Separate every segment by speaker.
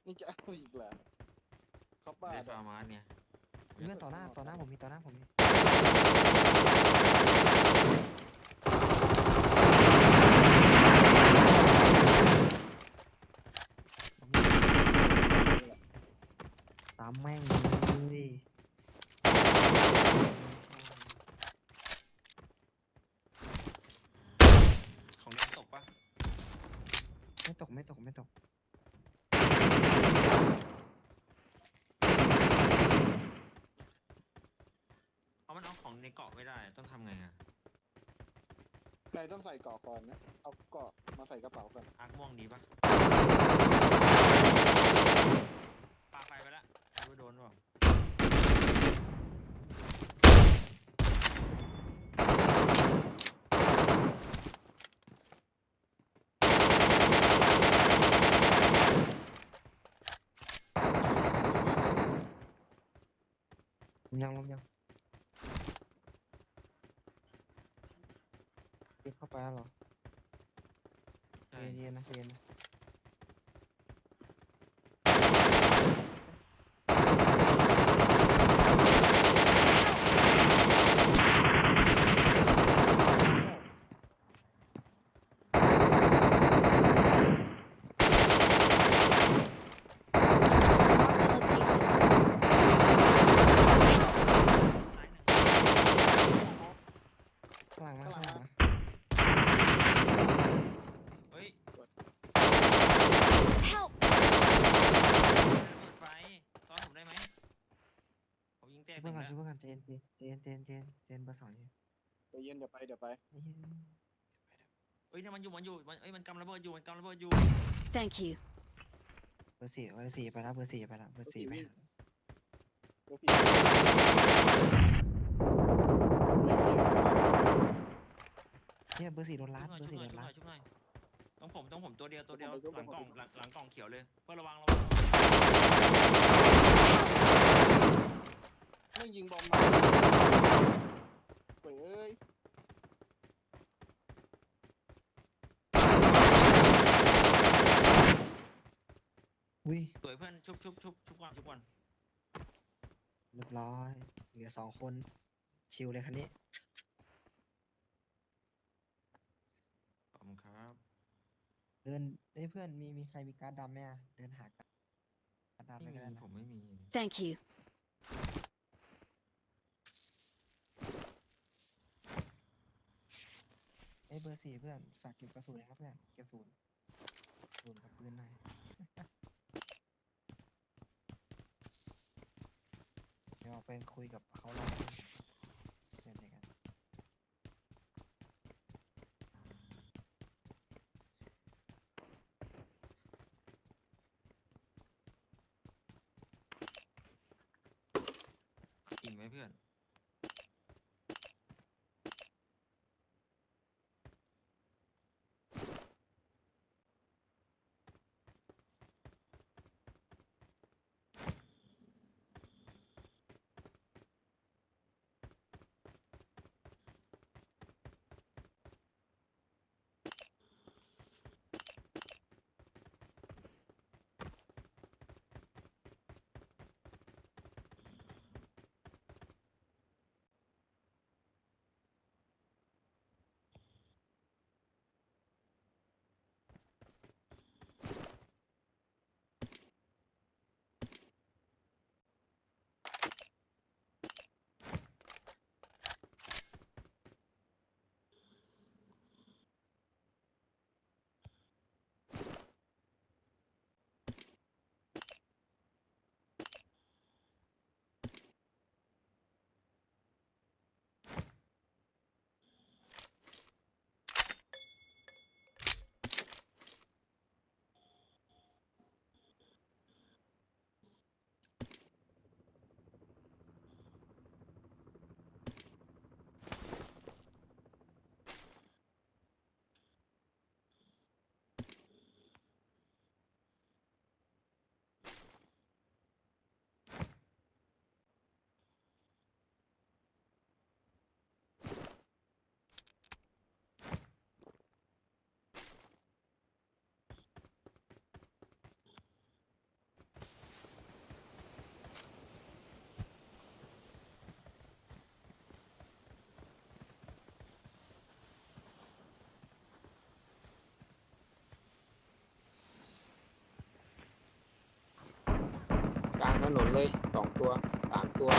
Speaker 1: นี่จะเอาอีกเหรอเขาบ้า
Speaker 2: ได้
Speaker 1: เหร
Speaker 2: ฟา
Speaker 1: อ
Speaker 2: ร์มาสเนี่ย
Speaker 3: เพื่อนต่อหน้าผมมีต่อหน้าผมมีตามแม่งเลย
Speaker 2: ของแดงตกปะ
Speaker 3: ไม่ตก
Speaker 2: เอามันเอาของในเกาะไม่ได้ต้องทำไงอะ
Speaker 1: นายต้องใส่เกาะก่อนนะเอาเกาะมาใส่กระเป๋าก่อน
Speaker 2: อาร์คม่วงดีปะปาไฟไปละไม่รู้โดนหรือเปล่า
Speaker 3: ล้มยังเก็บเข้าไปแล้วเหรอใจ
Speaker 2: ใช่
Speaker 3: เย็นนะใจเย็นนะ
Speaker 2: ซ้ายหนึ่ง
Speaker 3: ข้างหลังมาข้างหลังมา
Speaker 2: เฮ้ย
Speaker 4: Help!
Speaker 2: ระเบิดไฟซ้อนผมได้ไหมผมยิงแตก
Speaker 3: ช่วย
Speaker 2: ห
Speaker 3: เพื่
Speaker 2: นึ่
Speaker 3: อน
Speaker 2: ง
Speaker 3: ก่อน
Speaker 2: แล้ว
Speaker 3: ช่วยเพื่อนก่อนใจเย็นเบอร์สองอยู่
Speaker 1: ใจเย็นเดี๋ยวไป
Speaker 3: ใจเย็น
Speaker 2: เฮ้ยเนี่ยมันอยู่เอ้ยมันกำระเบิดอยู่
Speaker 4: Thank you.
Speaker 3: เบอร์สี่ไปแล้วเบอร์สี่ไปแล้วเบอร์สี่ไป
Speaker 1: เดี๋ยวพี่
Speaker 3: เนี่ยเบอร์สี่โดน
Speaker 2: ชุ
Speaker 3: ลั
Speaker 2: บ
Speaker 3: ด
Speaker 2: หน่อย
Speaker 3: เบอร์
Speaker 2: ชุบ
Speaker 3: สี่
Speaker 2: หน่
Speaker 3: โด
Speaker 2: อย
Speaker 3: น
Speaker 2: ชุบ
Speaker 3: ลั
Speaker 2: ห
Speaker 3: ด
Speaker 2: น่อยต้องผมตัวเดียวหลังกล่องเขียวเลยเพื่อระวัง
Speaker 1: ไม่ยิงบอมมาเฮ้ย
Speaker 3: อุ้ย
Speaker 2: สวยเพื่อนชุบก่อน
Speaker 3: เรียบร้อยเหลือ2 คนชิวเลยคันนี้
Speaker 2: ขอบคุณครับ
Speaker 3: เดินเอ้ยเพื่อนมีใครมีการ์ดดำไหมอะเดินหาการ์ดดำไป
Speaker 2: ไม่
Speaker 3: ก็
Speaker 2: มี
Speaker 3: ได้นะ
Speaker 2: ผมไม่มี
Speaker 4: Thank you.
Speaker 3: เอ้ยเบอร์สี่เพื่อนฝากเก็บกระสุนนะครับเพื่อนเก็บศูนย์กับปืนหน่อยเดี๋ยวออกไปคุยกับเขารอเดี๋ยวกัน
Speaker 2: อิ่มไหมเพื่อน
Speaker 4: ถนนเลย2 ตัว3 ตัว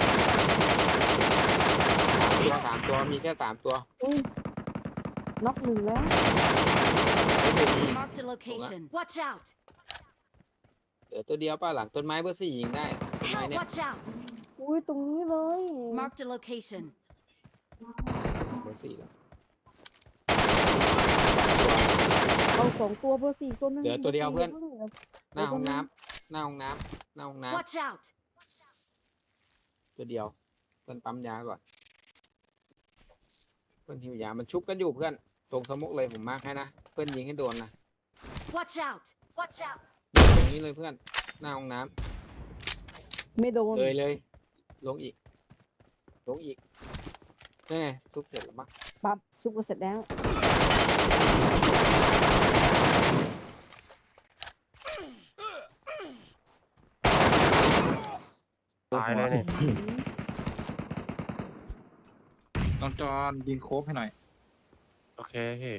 Speaker 4: 3 ตัวมีแค่3 ตัว
Speaker 5: อุ้ยน็อกหนึ่งแล้ว
Speaker 4: ไม่เป็นอีก
Speaker 6: Marked a location. Watch out!
Speaker 4: เหลือตัวเดียวป่ะหลังต้นไม้เบอร์ 4ยิงได้ต้นไม้
Speaker 6: Help!
Speaker 4: เนี่ย
Speaker 6: Watch out!
Speaker 5: อุ้ยตรงนี้เลย
Speaker 6: Marked a location.
Speaker 4: เบอร์ 4แล้ว
Speaker 5: เอา2 ตัวเบอร์ 4ตัวนึง
Speaker 4: เหลือตัวเดียวเพื่อน
Speaker 5: บร์สี่
Speaker 4: หน้าห้องน้ำหน้าห้องน้ำหน้าห้องน้
Speaker 6: Watch out!
Speaker 4: ำตัวเดียวเพื่อนปั๊มยาก่อนเพื่อนหิวยามันชุบกันอยู่เพื่อนตรงสมุกเลยผมมาร์คให้นะเพื่อนยิงให้โดนนะ
Speaker 6: Watch out! Watch out!
Speaker 4: ตรงนี้เลยเพื่อนหน้าห้องน้
Speaker 5: ไม่โดน
Speaker 4: ำเลยลงอีกนี่ไงชุบเสร็จแล้วมั้ง
Speaker 5: ปั๊บชุบก็เสร็จแล้ว
Speaker 7: ตายเลยเนี่ย
Speaker 8: น้องจอนยิงโคบให้หน่อย
Speaker 7: โอเคพี่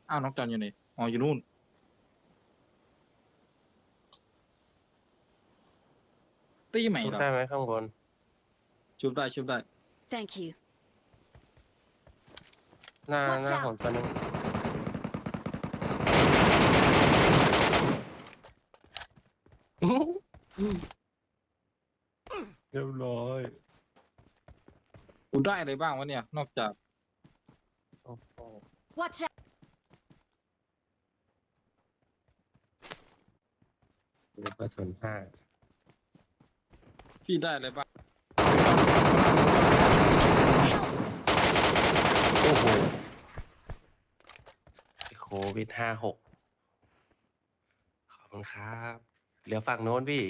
Speaker 8: อ้าวน้องจอนอยู่ไหนอ๋ออยู่นู่น ตีใหม่
Speaker 7: ชุบ
Speaker 8: เหรอ
Speaker 7: ได้ไหมข้างบน
Speaker 8: ชุบได้ชุบได้
Speaker 6: Thank you.
Speaker 7: หน้า
Speaker 6: Watch
Speaker 7: หน้า
Speaker 6: out
Speaker 7: ผมตัวนึงเรียบร้อย
Speaker 8: กูได้อะไรบ้างวะเนี่ย นอกจาก
Speaker 7: โอ้โห
Speaker 6: Watch out!
Speaker 7: ลูกกระสุน5
Speaker 8: พี่ได้อะไรบ้าง
Speaker 7: โอ้โหโควิด56ขอบคุณครับเหลือฝั่งโน้นพี่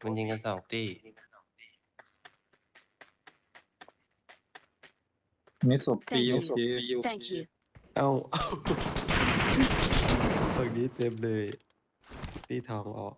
Speaker 7: มันยิงกัน2 ตี
Speaker 8: นี่ศพปี
Speaker 6: Thank
Speaker 8: โอ
Speaker 6: you.
Speaker 8: เค
Speaker 6: Thank you.
Speaker 7: เอ้า ฝั่งนี้เต็มเลย ตีทองออก